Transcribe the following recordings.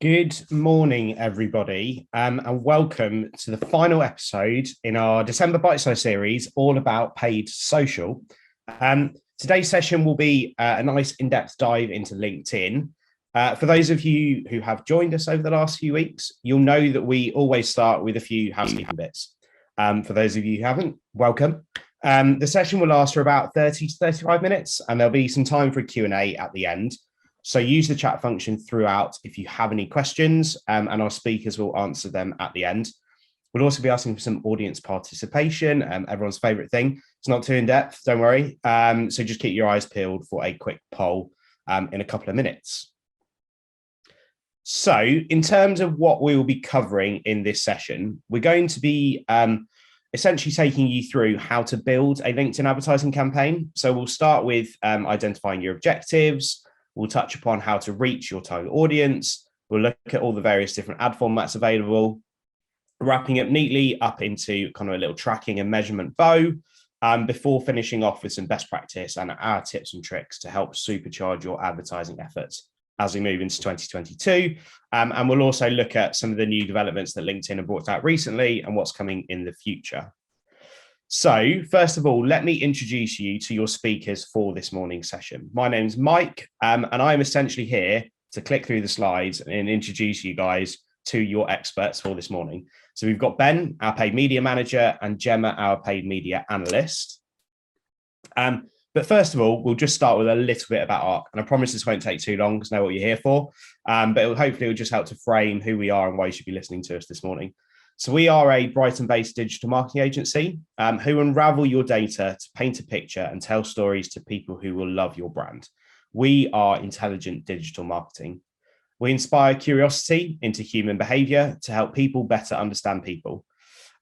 Good morning, everybody, and welcome to the final episode in our December Bite-Size series, all about paid social. Today's session will be a nice in-depth dive into LinkedIn. For those of you who have joined us over the last few weeks, you'll know that we always start with a few housekeeping bits. For those of you who haven't, welcome. The session will last for about 30 to 35 minutes, and there'll be some time for a Q&A at the end. So use the chat function throughout if you have any questions, and our speakers will answer them at the end. We'll also be asking for some audience participation, everyone's favorite thing. It's not too in-depth, don't worry. So just keep your eyes peeled for a quick poll in a couple of minutes. So in terms of what we will be covering in this session, we're going to be essentially taking you through how to build a LinkedIn advertising campaign. So we'll start with identifying your objectives. We'll touch upon how to reach your target audience. We'll look at all the various different ad formats available, wrapping up neatly up into kind of a little tracking and measurement bow, before finishing off with some best practice and our tips and tricks to help supercharge your advertising efforts as we move into 2022. And we'll also look at some of the new developments that LinkedIn have brought out recently and what's coming in the future. So first of all, let me introduce you to your speakers for this morning's session. My name's Mike, and I'm essentially here to click through the slides and introduce you guys to your experts for this morning. So we've got Ben, our paid media manager, and Gemma, our paid media analyst. But first of all, we'll just start with a little bit about Arke, and I promise this won't take too long because I know what you're here for, but hopefully it'll just help to frame who we are and why you should be listening to us this morning. So we are a Brighton-based digital marketing agency who unravel your data to paint a picture and tell stories to people who will love your brand. We are intelligent digital marketing. We inspire curiosity into human behavior to help people better understand people.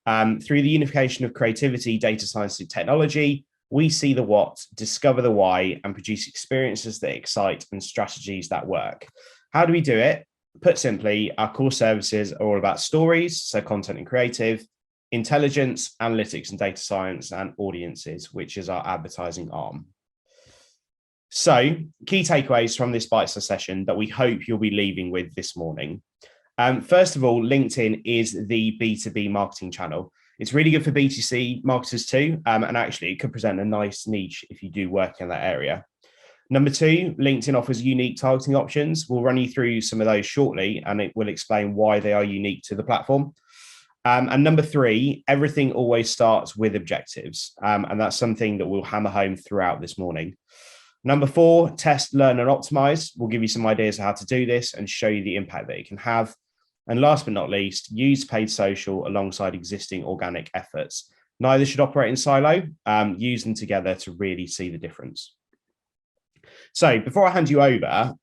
Through the unification of creativity, data science, and technology, we see the what, discover the why, and produce experiences that excite and strategies that work. How do we do it? Put simply, our core services are all about stories, so content and creative, intelligence, analytics and data science, and audiences, which is our advertising arm. So key takeaways from this bite-sized session that we hope you'll be leaving with this morning. First of all, LinkedIn is the B2B marketing channel. It's really good for B2C marketers too, and actually it could present a nice niche if you do work in that area. Number two, LinkedIn offers unique targeting options. We'll run you through some of those shortly, and it will explain why they are unique to the platform. And number three, everything always starts with objectives. And that's something that we'll hammer home throughout this morning. Number four, test, learn, and optimize. We'll give you some ideas of how to do this and show you the impact that it can have. And last but not least, use paid social alongside existing organic efforts. Neither should operate in silo. Use them together to really see the difference. So before I hand you over,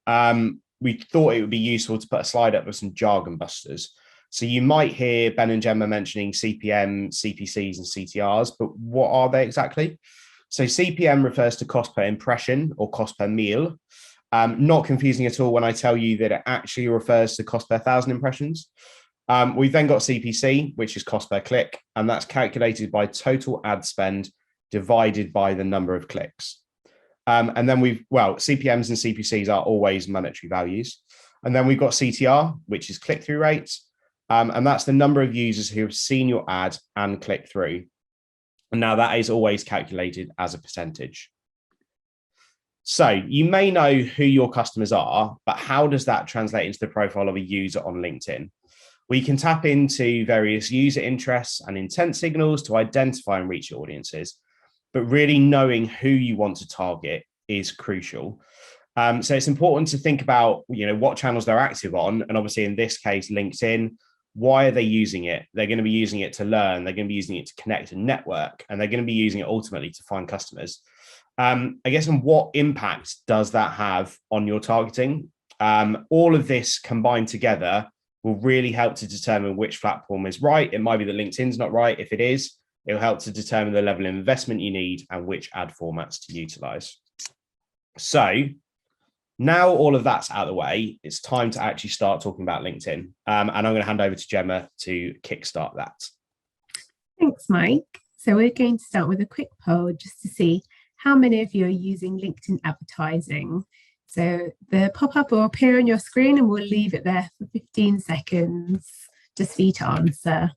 we thought it would be useful to put a slide up with some jargon busters. So you might hear Ben and Gemma mentioning CPM, CPCs, and CTRs, but what are they exactly? So CPM refers to cost per impression or cost per meal. Not confusing at all when I tell you that it actually refers to cost per 1,000 impressions. We've then got CPC, which is cost per click, and that's calculated by total ad spend divided by the number of clicks. And then CPMs and CPCs are always monetary values. And then we've got CTR, which is click-through rates. And that's the number of users who have seen your ad and clicked through. And now that is always calculated as a percentage. So you may know who your customers are, but how does that translate into the profile of a user on LinkedIn? We can tap into various user interests and intent signals to identify and reach your audiences. But really knowing who you want to target is crucial. So it's important to think about, what channels they're active on. And obviously in this case, LinkedIn, why are they using it? They're going to be using it to learn. They're going to be using it to connect and network, and they're going to be using it ultimately to find customers. I guess, and what impact does that have on your targeting? All of this combined together will really help to determine which platform is right. It might be that LinkedIn's not right. If it is, it'll help to determine the level of investment you need and which ad formats to utilize. So now all of that's out of the way, it's time to actually start talking about LinkedIn. And I'm going to hand over to Gemma to kickstart that. Thanks, Mike. So we're going to start with a quick poll just to see how many of you are using LinkedIn advertising. So the pop-up will appear on your screen and we'll leave it there for 15 seconds just for you to answer.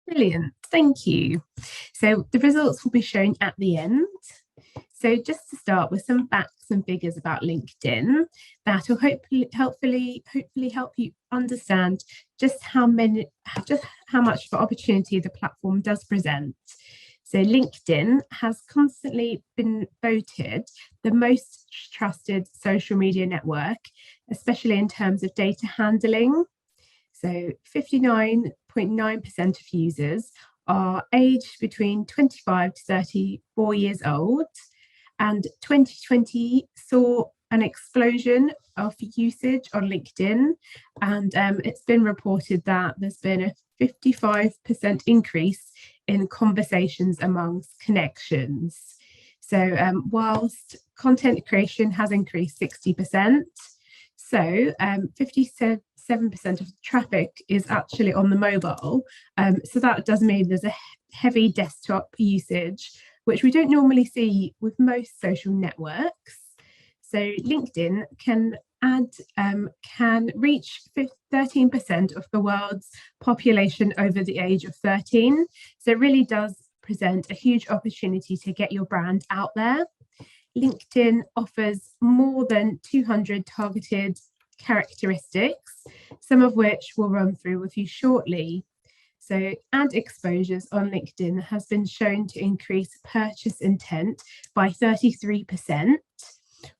Brilliant, thank you. So the results will be shown at the end. So just to start with some facts and figures about LinkedIn, that will hopefully help you understand just how much of an opportunity the platform does present. So LinkedIn has constantly been voted the most trusted social media network, especially in terms of data handling. So 59.9% of users are aged between 25 to 34 years old. And 2020 saw an explosion of usage on LinkedIn. And it's been reported that there's been a 55% increase in conversations amongst connections. So whilst content creation has increased 60%, so 57% of traffic is actually on the mobile. So that does mean there's a heavy desktop usage, which we don't normally see with most social networks. So LinkedIn can reach 13% of the world's population over the age of 13. So it really does present a huge opportunity to get your brand out there. LinkedIn offers more than 200 targeted characteristics, some of which we'll run through with you shortly. So ad exposures on LinkedIn has been shown to increase purchase intent by 33%,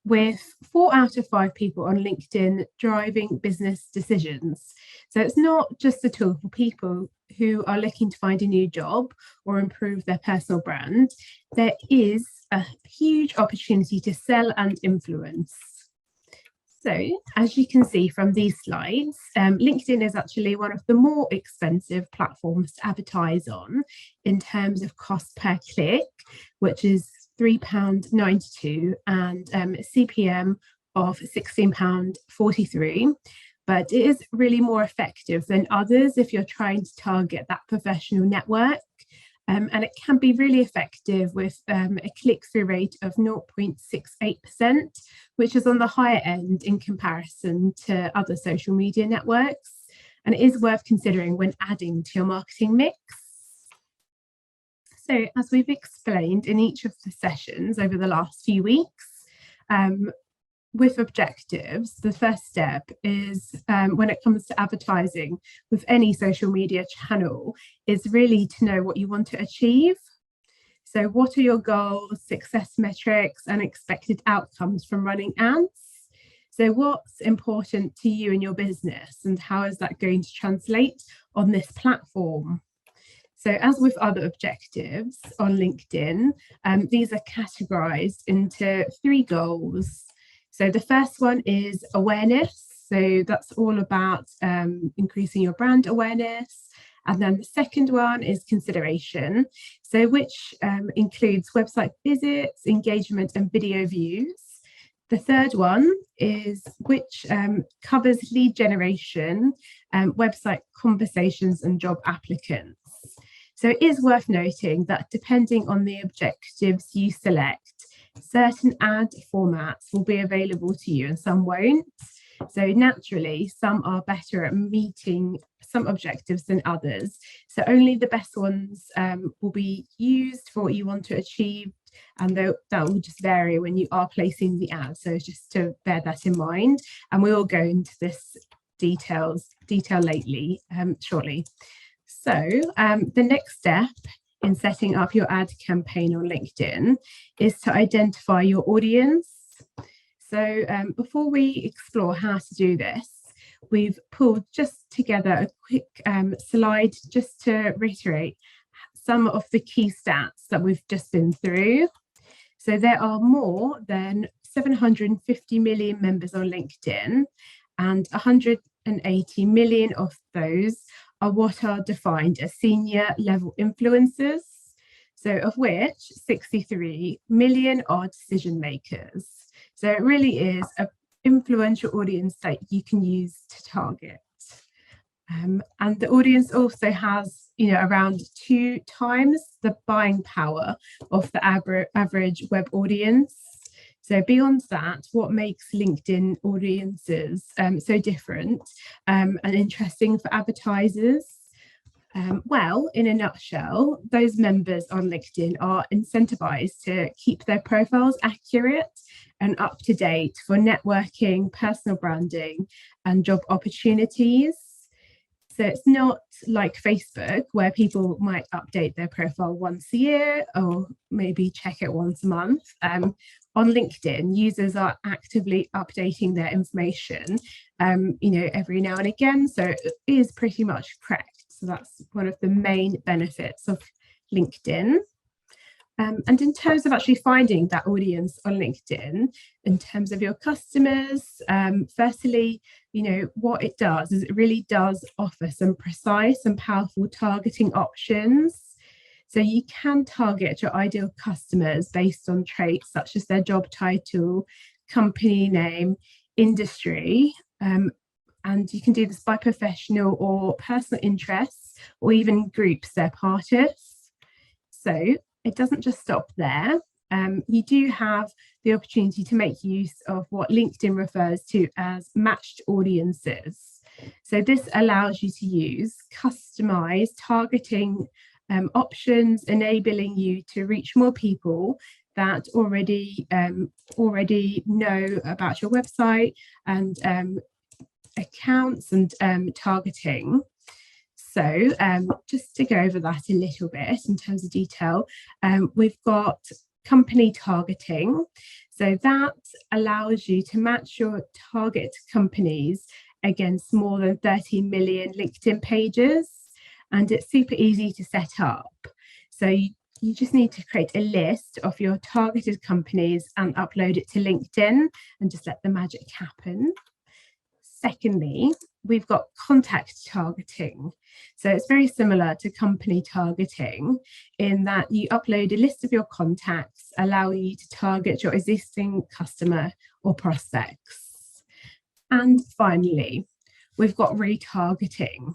with 4 out of 5 people on LinkedIn driving business decisions. So it's not just a tool for people who are looking to find a new job or improve their personal brand. There is a huge opportunity to sell and influence. So, as you can see from these slides, LinkedIn is actually one of the more expensive platforms to advertise on in terms of cost per click, which is £3.92 and CPM of £16.43. But it is really more effective than others if you're trying to target that professional network. And it can be really effective with a click-through rate of 0.68%, which is on the higher end in comparison to other social media networks. And it is worth considering when adding to your marketing mix. So as we've explained in each of the sessions over the last few weeks, with objectives, the first step is when it comes to advertising with any social media channel is really to know what you want to achieve. So what are your goals, success metrics, and expected outcomes from running ads? So what's important to you and your business, and how is that going to translate on this platform? So as with other objectives on LinkedIn, these are categorized into 3 goals. So the first one is awareness. So that's all about increasing your brand awareness. And then the second one is consideration, so which includes website visits, engagement, and video views. The third one is which covers lead generation, website conversations, and job applicants. So it is worth noting that depending on the objectives you select, certain ad formats will be available to you and some won't. So naturally, some are better at meeting some objectives than others. So only the best ones will be used for what you want to achieve, and that will just vary when you are placing the ad. So just to bear that in mind, and we will go into this detail shortly. So the next step in setting up your ad campaign on LinkedIn is to identify your audience. So before we explore how to do this, we've pulled just together a quick slide just to reiterate some of the key stats that we've just been through. So there are more than 750 million members on LinkedIn, and 180 million of those are what are defined as senior level influencers, so of which 63 million are decision makers. So it really is a influential audience that you can use to target. And the audience also has, around 2 times the buying power of the average web audience. So beyond that, what makes LinkedIn audiences so different and interesting for advertisers? Well, in a nutshell, those members on LinkedIn are incentivized to keep their profiles accurate and up to date for networking, personal branding, and job opportunities. So it's not like Facebook, where people might update their profile once a year or maybe check it once a month. On LinkedIn, users are actively updating their information, every now and again. So it is pretty much correct. So that's one of the main benefits of LinkedIn. And in terms of actually finding that audience on LinkedIn, in terms of your customers, firstly, what it does is it really does offer some precise and powerful targeting options. So you can target your ideal customers based on traits such as their job title, company name, industry, and you can do this by professional or personal interests, or even groups they're part of. So it doesn't just stop there. You do have the opportunity to make use of what LinkedIn refers to as matched audiences. So this allows you to use customized targeting options, enabling you to reach more people that already know about your website and accounts and targeting. So just to go over that a little bit in terms of detail, we've got company targeting. So that allows you to match your target companies against more than 30 million LinkedIn pages, and it's super easy to set up. So you just need to create a list of your targeted companies and upload it to LinkedIn and just let the magic happen. Secondly, we've got contact targeting. So it's very similar to company targeting in that you upload a list of your contacts, allowing you to target your existing customer or prospects. And finally, we've got retargeting.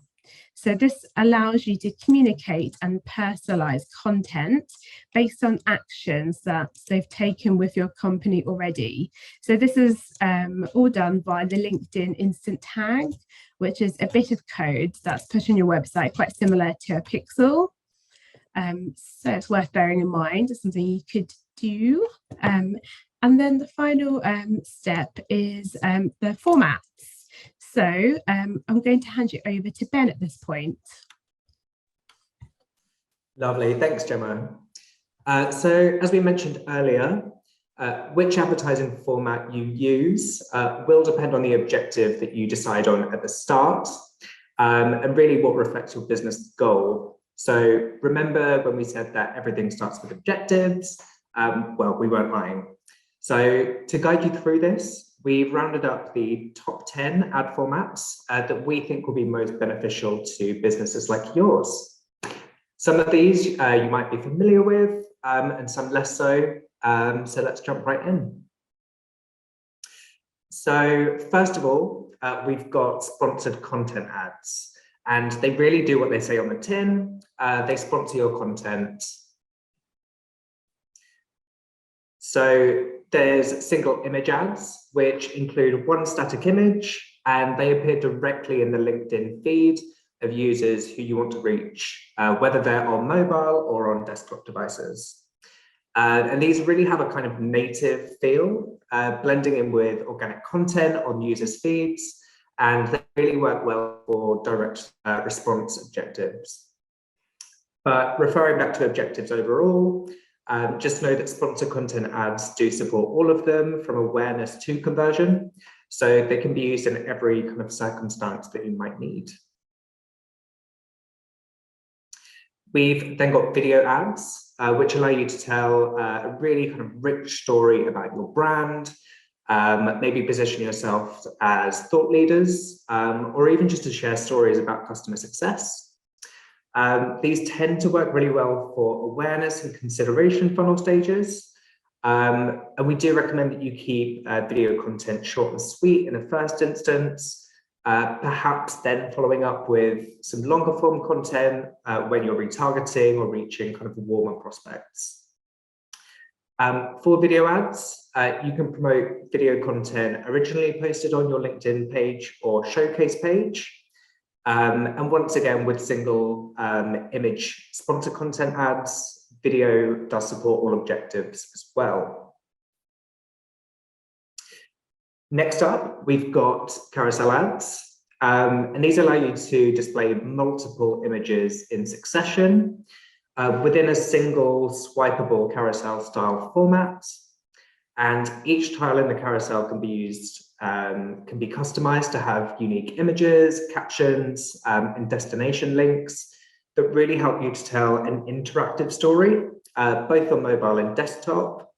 So this allows you to communicate and personalize content based on actions that they've taken with your company already. So this is all done by the LinkedIn instant tag, which is a bit of code that's put on your website, quite similar to a pixel. So it's worth bearing in mind. It's something you could do. And then the final step is the formats. So I'm going to hand you over to Ben at this point. Lovely, thanks, Gemma. So as we mentioned earlier, which advertising format you use will depend on the objective that you decide on at the start, and really what reflects your business goal. So remember when we said that everything starts with objectives? Well, we weren't lying. So to guide you through this, we've rounded up the top 10 ad formats that we think will be most beneficial to businesses like yours. Some of these you might be familiar with, and some less so. So let's jump right in. So first of all, we've got sponsored content ads, and they really do what they say on the tin. They sponsor your content. So there's single image ads, which include one static image, and they appear directly in the LinkedIn feed of users who you want to reach, whether they're on mobile or on desktop devices. And these really have a kind of native feel, blending in with organic content on users' feeds, and they really work well for direct response objectives. But referring back to objectives overall, just know that sponsored content ads do support all of them, from awareness to conversion. So they can be used in every kind of circumstance that you might need. We've then got video ads, which allow you to tell a really kind of rich story about your brand, maybe position yourself as thought leaders, or even just to share stories about customer success. These tend to work really well for awareness and consideration funnel stages, And we do recommend that you keep video content short and sweet in the first instance, perhaps then following up with some longer form content when you're retargeting or reaching kind of warmer prospects. For video ads, you can promote video content originally posted on your LinkedIn page or showcase page. And once again, with single image sponsor content ads, video does support all objectives as well. Next up, we've got carousel ads, and these allow you to display multiple images in succession within a single swipeable carousel style format. And each tile in the carousel can be used, can be customized to have unique images, captions, and destination links that really help you to tell an interactive story, both on mobile and desktop,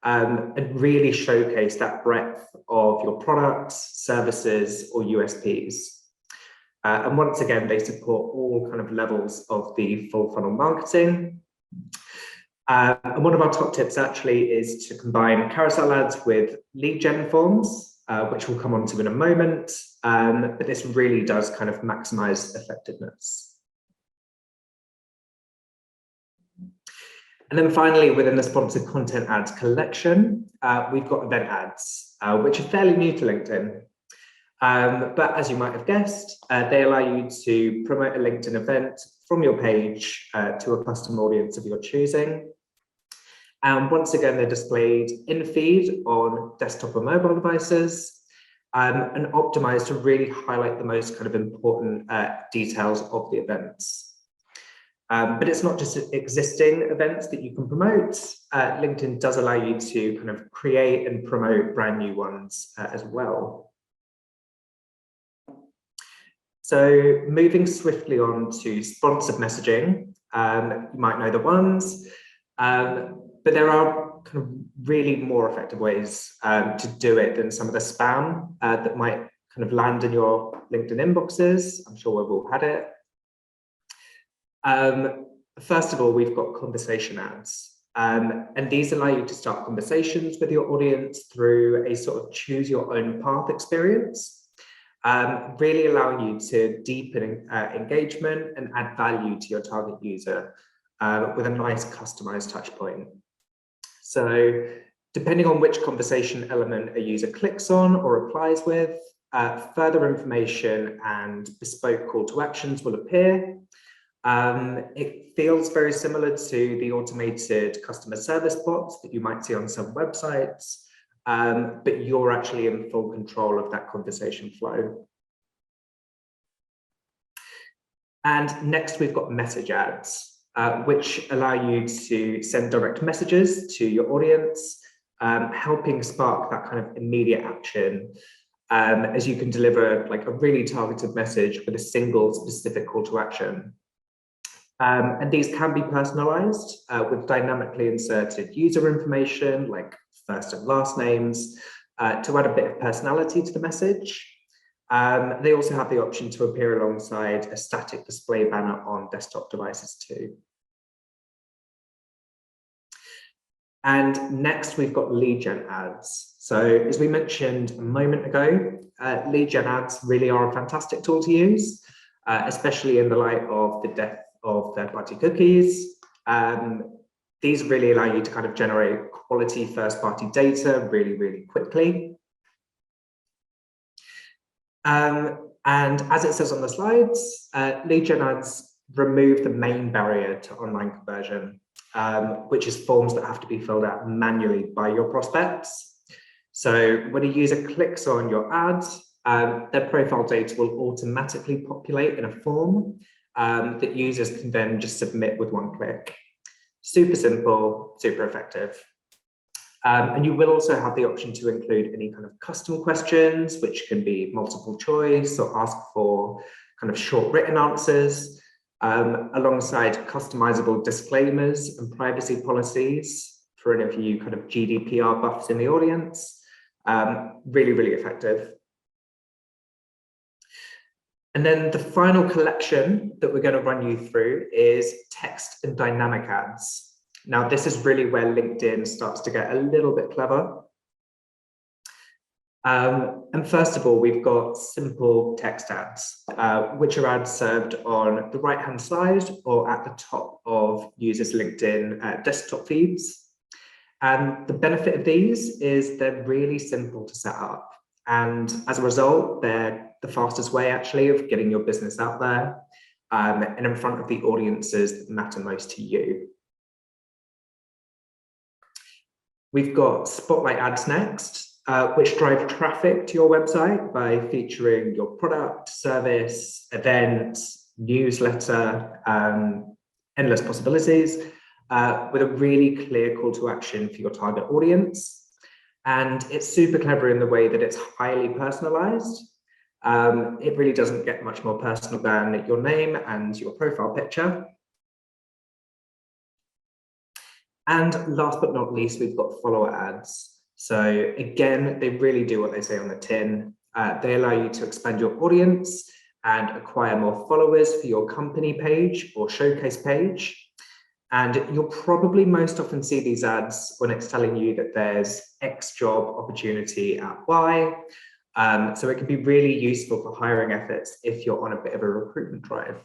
and really showcase that breadth of your products, services, or USPs. And once again, they support all kind of levels of the full funnel marketing. And one of our top tips actually is to combine carousel ads with lead gen forms, which we'll come on to in a moment. But this really does kind of maximize effectiveness. And then finally, within the sponsored content ads collection, we've got event ads, which are fairly new to LinkedIn. But as you might have guessed, they allow you to promote a LinkedIn event from your page to a custom audience of your choosing. And once again, they're displayed in feed on desktop or mobile devices, and optimized to really highlight the most kind of important details of the events. But it's not just existing events that you can promote. LinkedIn does allow you to kind of create and promote brand new ones as well. So moving swiftly on to sponsored messaging, you might know the ones, but there are kind of really more effective ways to do it than some of the spam that might kind of land in your LinkedIn inboxes. I'm sure we've all had it. First of all, we've got conversation ads, and these allow you to start conversations with your audience through a sort of choose your own path experience, really allowing you to deepen engagement and add value to your target user with a nice customized touch point. So depending on which conversation element a user clicks on or replies with, further information and bespoke call to actions will appear. It feels very similar to the automated customer service bots that you might see on some websites, but you're actually in full control of that conversation flow. And next we've got message ads, which allow you to send direct messages to your audience, helping spark that kind of immediate action, as you can deliver like a really targeted message with a single specific call to action. And these can be personalized with dynamically inserted user information like first and last names to add a bit of personality to the message. They also have the option to appear alongside a static display banner on desktop devices too. And next we've got lead gen ads. So as we mentioned a moment ago, lead gen ads really are a fantastic tool to use, especially in the light of the death of third-party cookies. These really allow you to kind of generate quality first-party data really, really quickly. And as it says on the slides, lead gen ads remove the main barrier to online conversion, which is forms that have to be filled out manually by your prospects. So when a user clicks on your ads, their profile data will automatically populate in a form that users can then just submit with one click. Super simple, super effective. And you will also have the option to include any kind of custom questions, which can be multiple choice or ask for kind of short written answers, alongside customizable disclaimers and privacy policies for any of you kind of GDPR buffs in the audience. Really, really effective. And then the final collection that we're going to run you through is text and dynamic ads. Now, this is really where LinkedIn starts to get a little bit clever. And first of all, we've got simple text ads, which are ads served on the right-hand side or at the top of users' LinkedIn desktop feeds. And the benefit of these is they're really simple to set up. And as a result, they're the fastest way actually of getting your business out there and in front of the audiences that matter most to you. We've got Spotlight ads next, which drive traffic to your website by featuring your product, service, event, newsletter, endless possibilities, with a really clear call to action for your target audience. And it's super clever in the way that it's highly personalized. It really doesn't get much more personal than your name and your profile picture. And last but not least, we've got follower ads. So again, they really do what they say on the tin. They allow you to expand your audience and acquire more followers for your company page or showcase page. And you'll probably most often see these ads when it's telling you that there's X job opportunity at Y. So it can be really useful for hiring efforts if you're on a bit of a recruitment drive.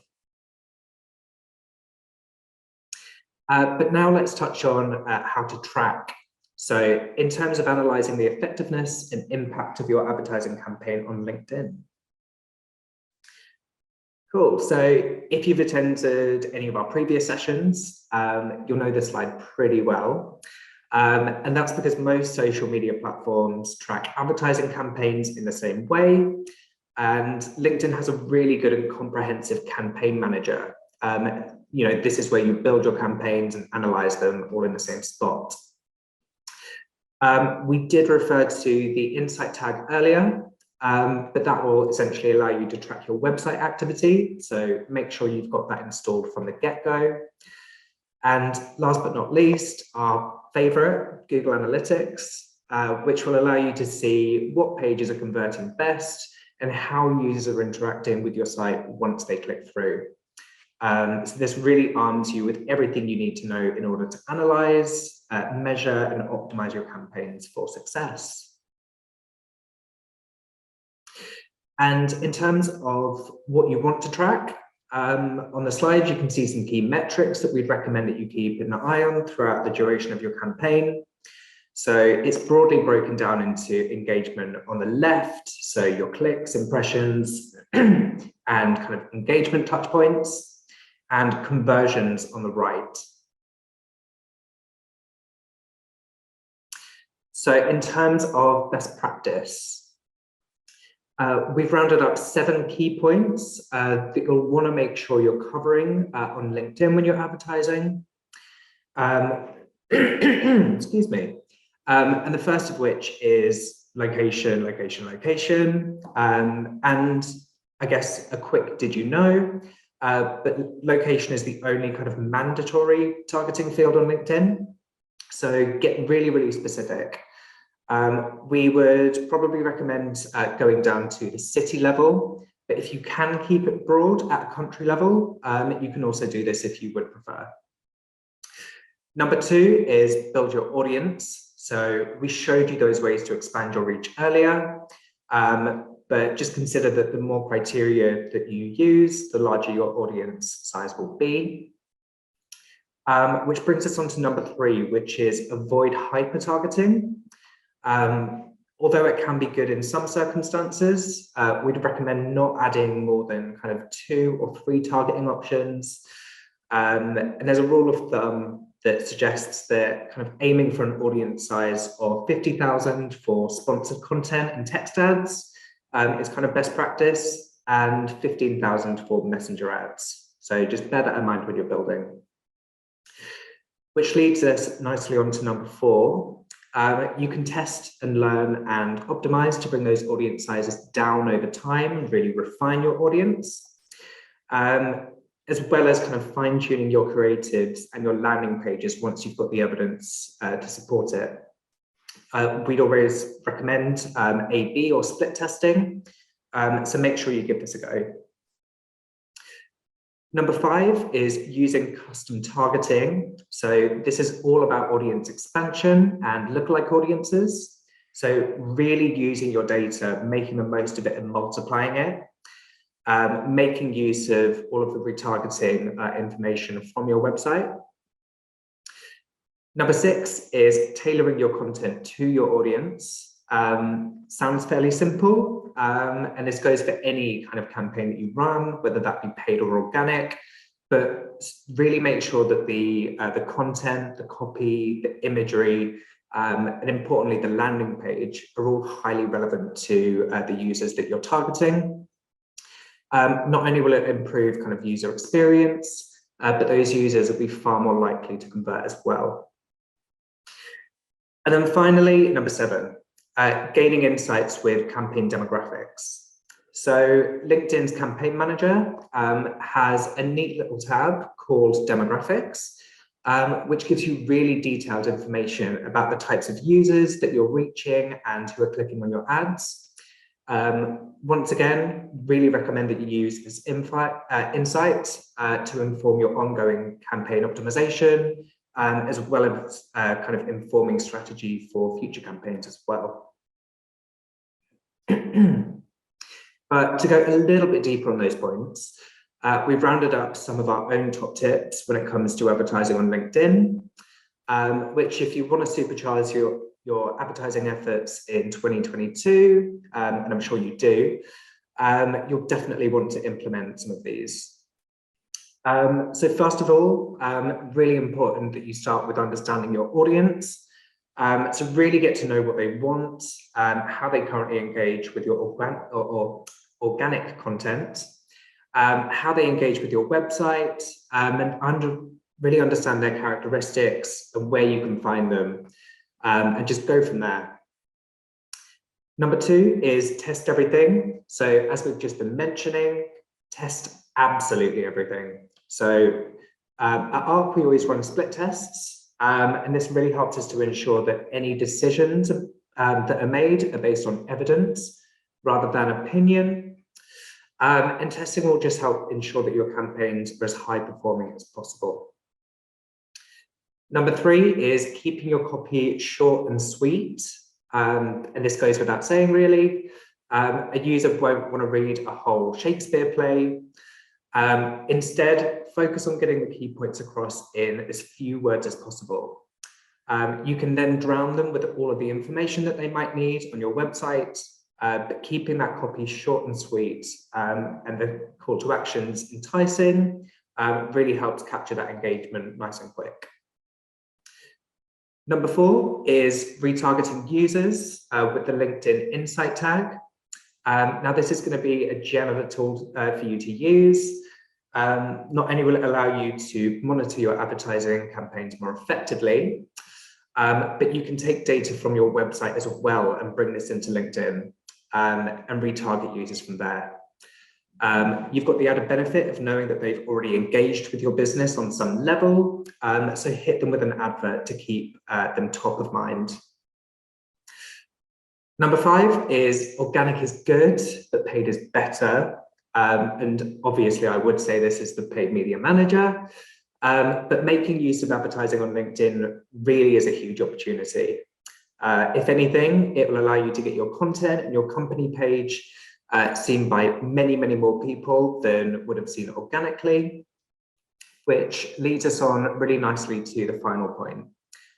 But now let's touch on how to track. So in terms of analyzing the effectiveness and impact of your advertising campaign on LinkedIn. Cool, so if you've attended any of our previous sessions, you'll know this slide pretty well. And that's because most social media platforms track advertising campaigns in the same way. And LinkedIn has a really good and comprehensive campaign manager. This is where you build your campaigns and analyze them all in the same spot. We did refer to the insight tag earlier, but that will essentially allow you to track your website activity. So make sure you've got that installed from the get-go. And last but not least, our favorite, Google Analytics, which will allow you to see what pages are converting best and how users are interacting with your site once they click through. So this really arms you with everything you need to know in order to analyze, measure, and optimize your campaigns for success. And in terms of what you want to track, on the slide, you can see some key metrics that we'd recommend that you keep an eye on throughout the duration of your campaign. So it's broadly broken down into engagement on the left, so your clicks, impressions, and kind of engagement touch points, and conversions on the right. So in terms of best practice, we've rounded up 7 key points that you'll want to make sure you're covering on LinkedIn when you're advertising. Excuse me. And the first of which is location, location, location. And I guess a quick did you know, but location is the only kind of mandatory targeting field on LinkedIn. So get really, really specific. We would probably recommend going down to the city level, but if you can keep it broad at a country level, you can also do this if you would prefer. Number 2 is build your audience. So we showed you those ways to expand your reach earlier, but just consider that the more criteria that you use, the larger your audience size will be. Which brings us on to number 3, which is avoid hyper-targeting. Although it can be good in some circumstances, we'd recommend not adding more than kind of 2 or 3 targeting options. And there's a rule of thumb that suggests that kind of aiming for an audience size of 50,000 for sponsored content and text ads is kind of best practice, and 15,000 for messenger ads. So just bear that in mind when you're building. Which leads us nicely on to number 4. You can test and learn and optimize to bring those audience sizes down over time and really refine your audience, as well as kind of fine-tuning your creatives and your landing pages once you've got the evidence to support it. We'd always recommend A/B or split testing, so make sure you give this a go. Number 5 is using custom targeting. So this is all about audience expansion and lookalike audiences. So really using your data, making the most of it and multiplying it, making use of all of the retargeting information from your website. Number 6 is tailoring your content to your audience. Sounds fairly simple, and this goes for any kind of campaign that you run, whether that be paid or organic, but really make sure that the content, the copy, the imagery, and importantly, the landing page are all highly relevant to the users that you're targeting. Not only will it improve kind of user experience, but those users will be far more likely to convert as well. And then finally, number 7, gaining insights with campaign demographics. So LinkedIn's Campaign Manager has a neat little tab called Demographics, which gives you really detailed information about the types of users that you're reaching and who are clicking on your ads. Once again, really recommend that you use this insight to inform your ongoing campaign optimization, as well as kind of informing strategy for future campaigns as well. But to go a little bit deeper on those points, we've rounded up some of our own top tips when it comes to advertising on LinkedIn, which if you want to supercharge your advertising efforts in 2022, and I'm sure you do, you'll definitely want to implement some of these. So first of all, really important that you start with understanding your audience. So really get to know what they want, how they currently engage with your organic content, how they engage with your website, and really understand their characteristics and where you can find them, and just go from there. Number 2 is test everything. So as we've just been mentioning, test absolutely everything. So at Arke, we always run split tests, and this really helps us to ensure that any decisions that are made are based on evidence rather than opinion. And testing will just help ensure that your campaigns are as high performing as possible. Number 3 is keeping your copy short and sweet. And this goes without saying, really. A user won't want to read a whole Shakespeare play. Instead, focus on getting the key points across in as few words as possible. You can then drown them with all of the information that they might need on your website, but keeping that copy short and sweet, and the call to actions enticing really helps capture that engagement nice and quick. Number 4 is retargeting users with the LinkedIn Insight tag. Now, this is going to be a gem of a tool for you to use. Not only will it allow you to monitor your advertising campaigns more effectively, but you can take data from your website as well and bring this into LinkedIn and retarget users from there. You've got the added benefit of knowing that they've already engaged with your business on some level, so hit them with an advert to keep them top of mind. Number 5 is organic is good, but paid is better. And obviously I would say this is the paid media manager, but making use of advertising on LinkedIn really is a huge opportunity. If anything, it will allow you to get your content and your company page seen by many, many more people than would have seen organically, which leads us on really nicely to the final point.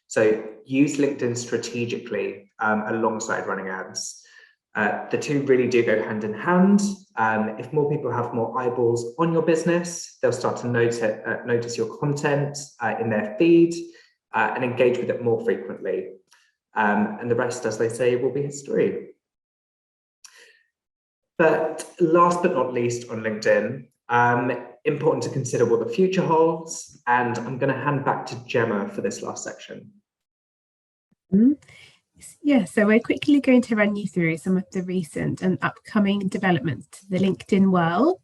So use LinkedIn strategically alongside running ads. The two really do go hand in hand. If more people have more eyeballs on your business, they'll start to notice your content in their feed and engage with it more frequently. And the rest, as they say, will be history. But last but not least on LinkedIn, important to consider what the future holds. And I'm going to hand back to Gemma for this last section. Yeah, so we're quickly going to run you through some of the recent and upcoming developments to the LinkedIn world.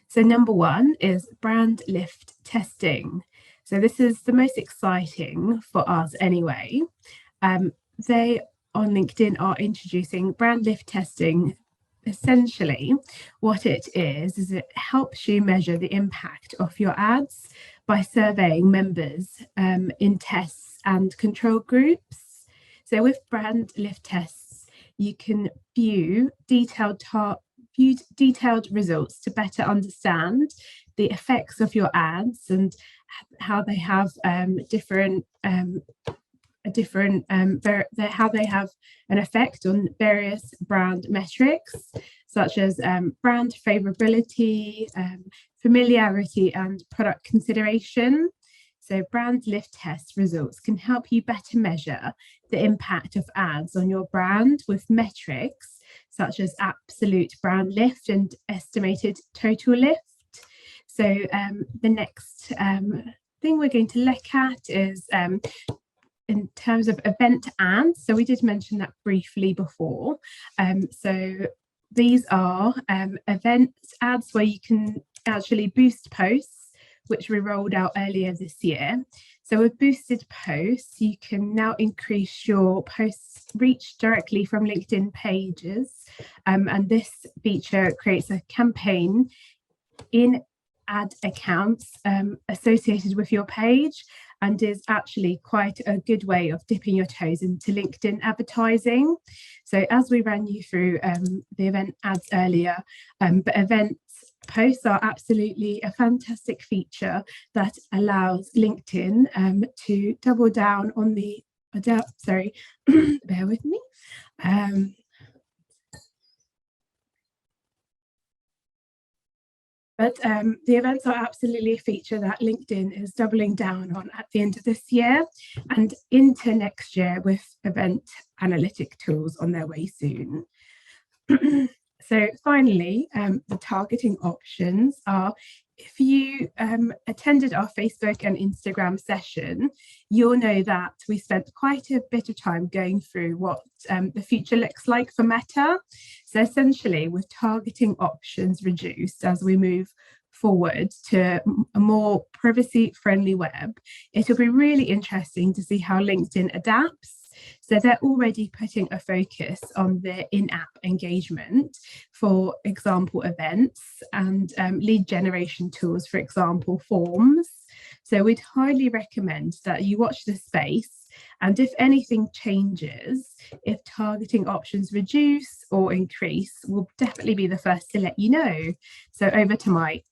So number 1 is brand lift testing. So this is the most exciting for us anyway. They on LinkedIn are introducing brand lift testing essentially, what it is it helps you measure the impact of your ads by surveying members in tests and control groups. So with brand lift tests, you can view detailed results to better understand the effects of your ads and how they have how they have an effect on various brand metrics, such as brand favorability, familiarity, and product consideration. So brand lift test results can help you better measure the impact of ads on your brand with metrics such as absolute brand lift and estimated total lift. So the next thing we're going to look at is in terms of event ads. So we did mention that briefly before. So these are event ads where you can actually boost posts, which we rolled out earlier this year. So with boosted posts, you can now increase your posts reach directly from LinkedIn pages. And this feature creates a campaign in ad accounts associated with your page, and is actually quite a good way of dipping your toes into LinkedIn advertising. So as we ran you through the event ads earlier, but events posts are absolutely a fantastic feature that allows LinkedIn to double down on the, bear with me. But the events are absolutely a feature that LinkedIn is doubling down on at the end of this year and into next year, with event analytic tools on their way soon. So finally, the targeting options are, if you attended our Facebook and Instagram session, you'll know that we spent quite a bit of time going through what the future looks like for Meta. So essentially, with targeting options reduced as we move forward to a more privacy-friendly web, it'll be really interesting to see how LinkedIn adapts. So they're already putting a focus on the in-app engagement, for example, events, and lead generation tools, for example, forms. So we'd highly recommend that you watch this space, and if anything changes, if targeting options reduce or increase, we'll definitely be the first to let you know. So over to Mike.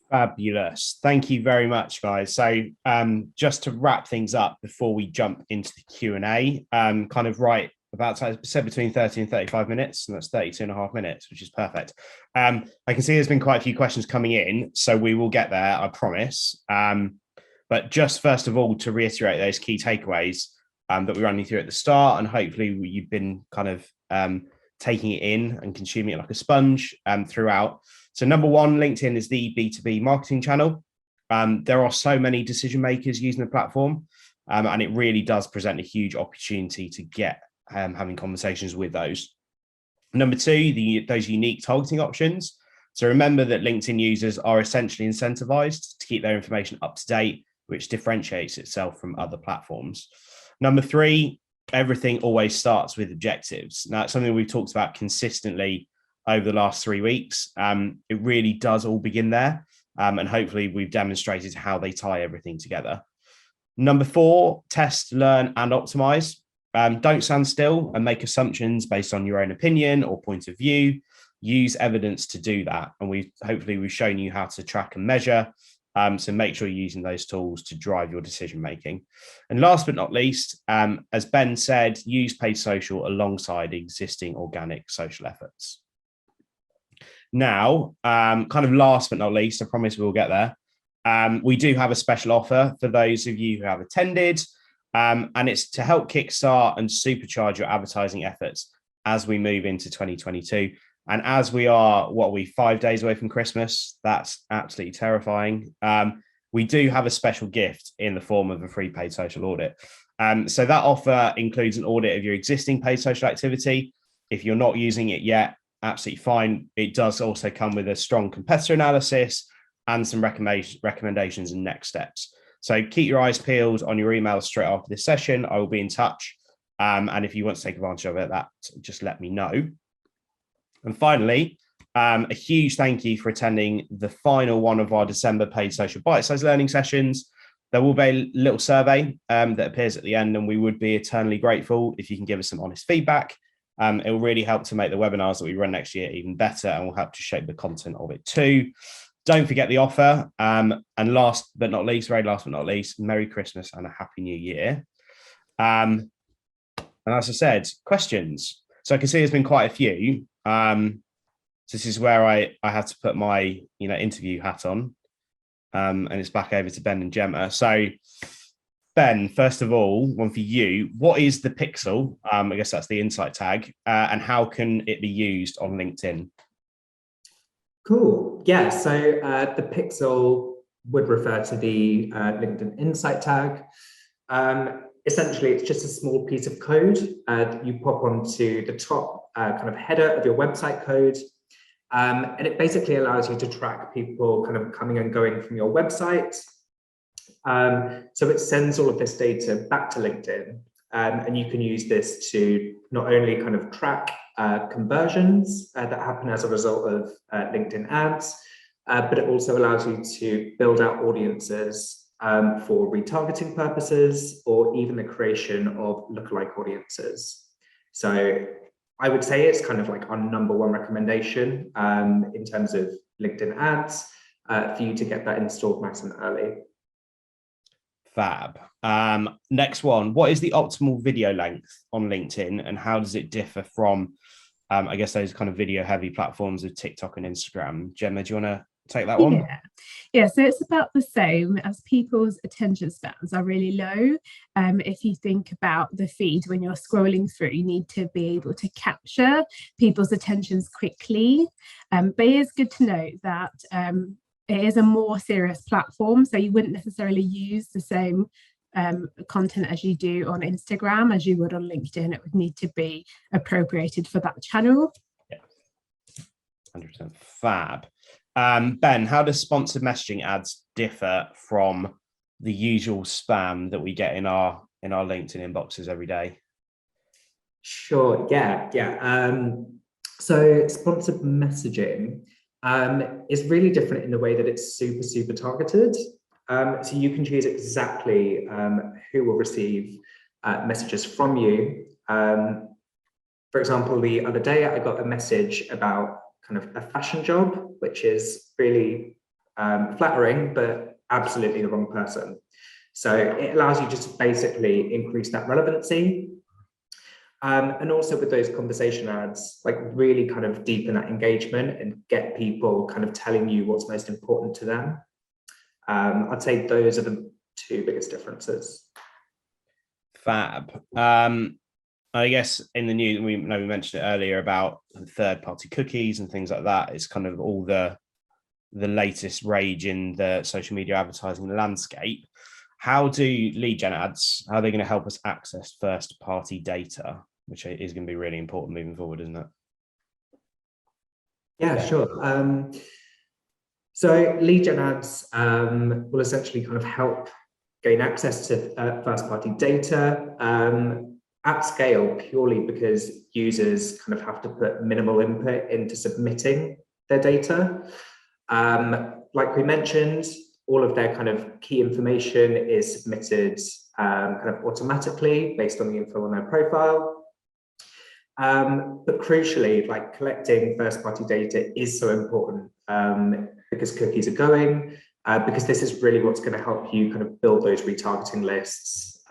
Fabulous. Thank you very much, guys. So just to wrap things up before we jump into the Q&A, kind of right about, I said between 30 and 35 minutes, and that's 32 and a half minutes, which is perfect. I can see there's been quite a few questions coming in, so we will get there, I promise. But just first of all, to reiterate those key takeaways that we ran you through at the start, and hopefully you've been kind of taking it in and consuming it like a sponge throughout. So number one, LinkedIn is the B2B marketing channel. There are so many decision makers using the platform, and it really does present a huge opportunity to get having conversations with those. Number two, those unique targeting options. So remember that LinkedIn users are essentially incentivized to keep their information up to date, which differentiates itself from other platforms. Number three, everything always starts with objectives. Now, it's something we've talked about consistently over the last 3 weeks. It really does all begin there. And hopefully we've demonstrated how they tie everything together. Number four, test, learn, and optimize. Don't stand still and make assumptions based on your own opinion or point of view. Use evidence to do that. And hopefully we've shown you how to track and measure. So make sure you're using those tools to drive your decision making. And last but not least, as Ben said, use paid social alongside existing organic social efforts. Now, kind of last but not least, I promise we'll get there. We do have a special offer for those of you who have attended, and it's to help kickstart and supercharge your advertising efforts as we move into 2022. And as we are, 5 days away from Christmas, that's absolutely terrifying. We do have a special gift in the form of a free paid social audit. So that offer includes an audit of your existing paid social activity. If you're not using it yet, absolutely fine. It does also come with a strong competitor analysis and some recommendations and next steps. So keep your eyes peeled on your emails straight after this session. I will be in touch And if you want to take advantage of it, that just let me know. And finally, a huge thank you for attending the final one of our December paid social bite-sized learning sessions. There will be a little survey that appears at the end, and we would be eternally grateful if you can give us some honest feedback. It will really help to make the webinars that we run next year even better, and will help to shape the content of it too. Don't forget the offer. And last but not least, very last but not least, Merry Christmas and a Happy New Year. And as I said, questions. So I can see there's been quite a few. So this is where I have to put my interview hat on. And it's back over to Ben and Gemma. So Ben, first of all, one for you. What is the pixel? I guess that's the insight tag. And how can it be used on LinkedIn? Cool. Yeah, so the pixel would refer to the LinkedIn insight tag. Essentially, it's just a small piece of code you pop onto the top kind of header of your website code. And it basically allows you to track people kind of coming and going from your website. So it sends all of this data back to LinkedIn, and you can use this to not only kind of track conversions that happen as a result of LinkedIn ads, but it also allows you to build out audiences for retargeting purposes, or even the creation of lookalike audiences. So I would say it's kind of like our #1 recommendation in terms of LinkedIn ads for you to get that installed nice and early. Fab. Next one. What is the optimal video length on LinkedIn, and how does it differ from, I guess, those kind of video heavy platforms of TikTok and Instagram? Gemma, do you want to take that one? Yeah, so it's about the same as people's attention spans are really low. If you think about the feed, when you're scrolling through, you need to be able to capture people's attentions quickly. But it is good to note that it is a more serious platform, so you wouldn't necessarily use the same content as you do on Instagram as you would on LinkedIn. It would need to be appropriated for that channel. Yeah, 100%. Fab. Ben, how does sponsored messaging ads differ from the usual spam that we get in our LinkedIn inboxes every day? Sure. Yeah. So sponsored messaging is really different in the way that it's super targeted. So you can choose exactly who will receive messages from you. For example, the other day I got a message about kind of a fashion job, which is really flattering, but absolutely the wrong person. So it allows you just to basically increase that relevancy. And also with those conversation ads, like really kind of deepen that engagement and get people kind of telling you what's most important to them. I'd say those are the two biggest differences. Fab. I guess in the news, we mentioned it earlier about third-party cookies and things like that. It's kind of all the latest rage in the social media advertising landscape. How do lead gen ads, how are they going to help us access first-party data, which is going to be really important moving forward, isn't it? Yeah, sure. So lead gen ads will essentially kind of help gain access to first-party data at scale, purely because users kind of have to put minimal input into submitting their data. Like we mentioned, all of their kind of key information is submitted kind of automatically based on the info on their profile. But crucially, like collecting first-party data is so important because cookies are going, because this is really what's going to help you kind of build those retargeting lists,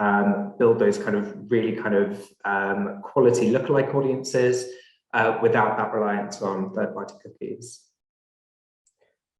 build those kind of really kind of quality lookalike audiences without that reliance on third-party cookies.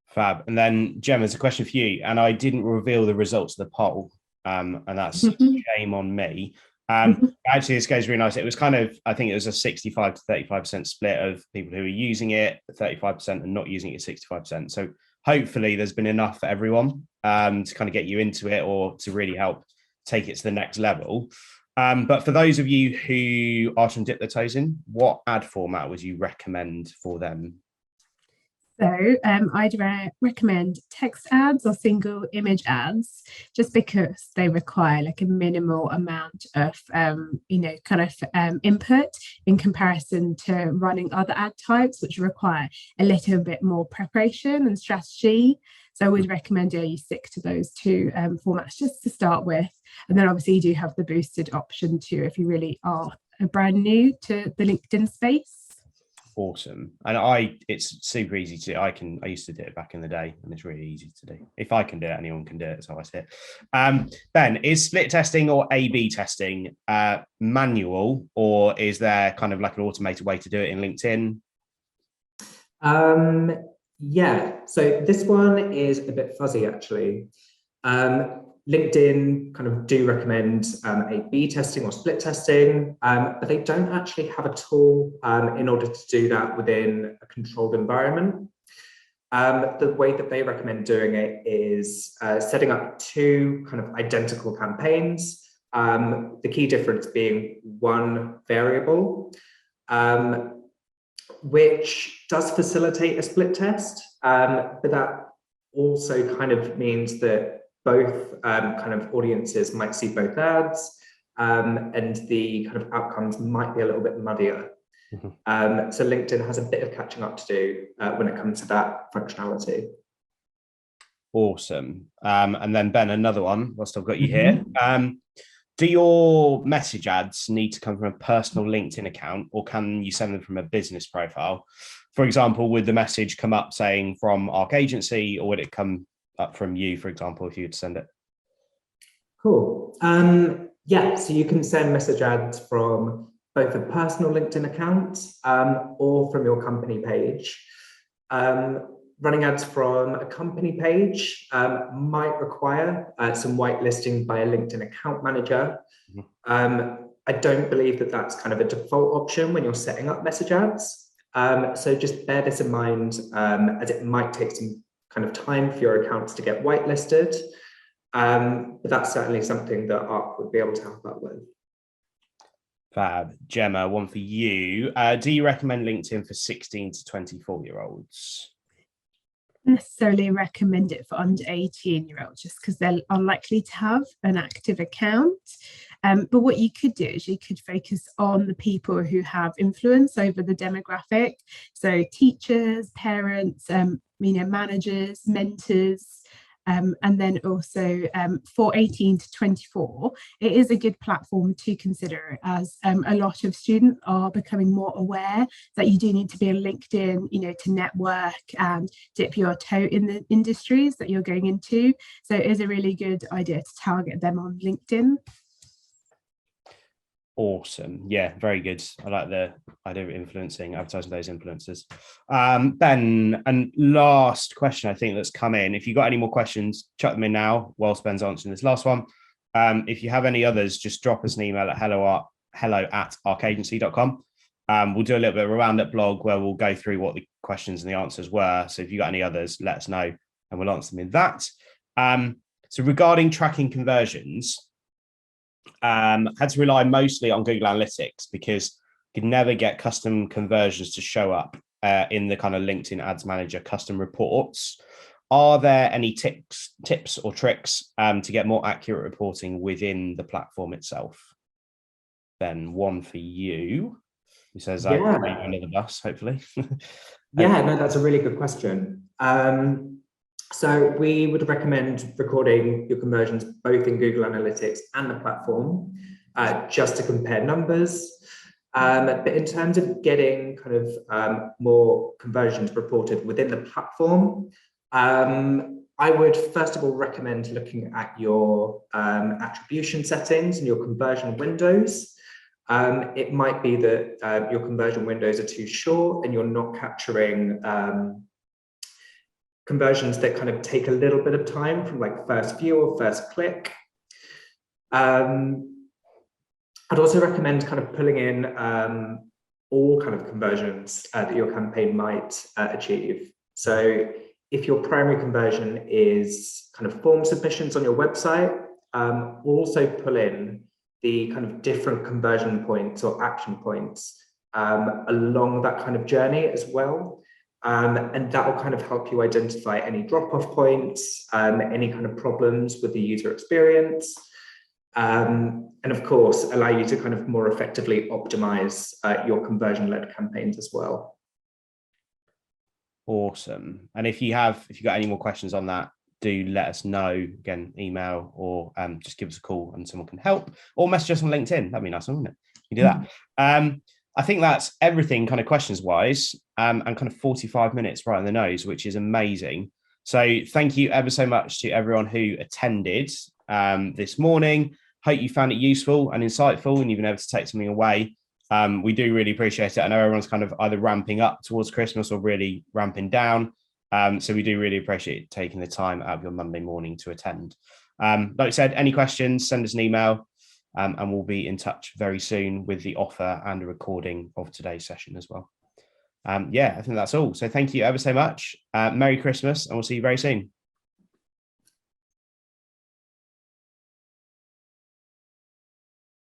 Fab. And then Gemma, there's a question for you, and I didn't reveal the results of the poll, and that's shame on me. Actually, this goes really nice. It was kind of, I think it was a 65 to 35% split of people who are using it, 35%, and not using it 65%. So hopefully there's been enough for everyone to kind of get you into it, or to really help take it to the next level. But for those of you who are trying to dip their toes in, what ad format would you recommend for them? So I'd recommend text ads or single image ads, just because they require like a minimal amount of, input in comparison to running other ad types, which require a little bit more preparation and strategy. So I would recommend you stick to those two formats just to start with. And then obviously you do have the boosted option too, if you really are brand new to the LinkedIn space. Awesome. And it's super easy to do. I used to do it back in the day, and it's really easy to do. If I can do it, anyone can do it. So I say it. Ben, is split testing or A/B testing manual, or is there kind of like an automated way to do it in LinkedIn? Yeah, so this one is a bit fuzzy actually. LinkedIn kind of do recommend A/B testing or split testing, but they don't actually have a tool in order to do that within a controlled environment. The way that they recommend doing it is setting up two kind of identical campaigns, the key difference being one variable, which does facilitate a split test, but that also kind of means that both kind of audiences might see both ads, and the kind of outcomes might be a little bit muddier. So LinkedIn has a bit of catching up to do when it comes to that functionality. Awesome. And then Ben, another one, whilst I've got you here. Do your message ads need to come from a personal LinkedIn account, or can you send them from a business profile? For example, would the message come up saying from Arke Agency, or would it come up from you, for example, if you would send it? Cool. Yeah, so you can send message ads from both a personal LinkedIn account or from your company page. Running ads from a company page might require some whitelisting by a LinkedIn account manager. I don't believe that that's kind of a default option when you're setting up message ads. So just bear this in mind, as it might take some kind of time for your accounts to get whitelisted. But that's certainly something that Arke would be able to help out with. Fab. Gemma, one for you. Do you recommend LinkedIn for 16 to 24-year-olds? Necessarily recommend it for under 18-year-olds, just because they're unlikely to have an active account. But what you could do is you could focus on the people who have influence over the demographic. So teachers, parents, managers, mentors. And then also for 18 to 24, it is a good platform to consider, as a lot of students are becoming more aware that you do need to be on LinkedIn, to network and dip your toe in the industries that you're going into. So it is a really good idea to target them on LinkedIn. Awesome. Yeah, very good. I like the idea of influencing, advertising those influencers. Ben, and last question I think that's come in. If you've got any more questions, chuck them in now whilst Ben's answering this last one. If you have any others, just drop us an email at hello@arkeagency.com. We'll do a little bit of a roundup blog where we'll go through what the questions and the answers were. So if you've got any others, let us know and we'll answer them in that. So regarding tracking conversions, had to rely mostly on Google Analytics because you could never get custom conversions to show up in the kind of LinkedIn Ads Manager custom reports. Are there any tips or tricks to get more accurate reporting within the platform itself? Ben, one for you. He says, I can make another bus, hopefully. Yeah, no, that's a really good question. So we would recommend recording your conversions both in Google Analytics and the platform, just to compare numbers. But in terms of getting kind of more conversions reported within the platform, I would first of all recommend looking at your attribution settings and your conversion windows. It might be that your conversion windows are too short and you're not capturing conversions that kind of take a little bit of time from like first view or first click. I'd also recommend kind of pulling in all kind of conversions that your campaign might achieve. So if your primary conversion is kind of form submissions on your website, also pull in the kind of different conversion points or action points along that kind of journey as well. And that will kind of help you identify any drop-off points, any kind of problems with the user experience, and of course, allow you to kind of more effectively optimize your conversion-led campaigns as well. Awesome. And if you got any more questions on that, do let us know. Again, email or just give us a call and someone can help, or message us on LinkedIn. That'd be nice, wouldn't it? You do that. I think that's everything kind of questions wise, and kind of 45 minutes right on the nose, which is amazing. So thank you ever so much to everyone who attended this morning. Hope you found it useful and insightful and you've been able to take something away. We do really appreciate it. I know everyone's kind of either ramping up towards Christmas or really ramping down. So we do really appreciate taking the time out of your Monday morning to attend. Like I said, any questions, send us an email. And we'll be in touch very soon with the offer and a recording of today's session as well. I think that's all. So thank you ever so much. Merry Christmas, and we'll see you very soon.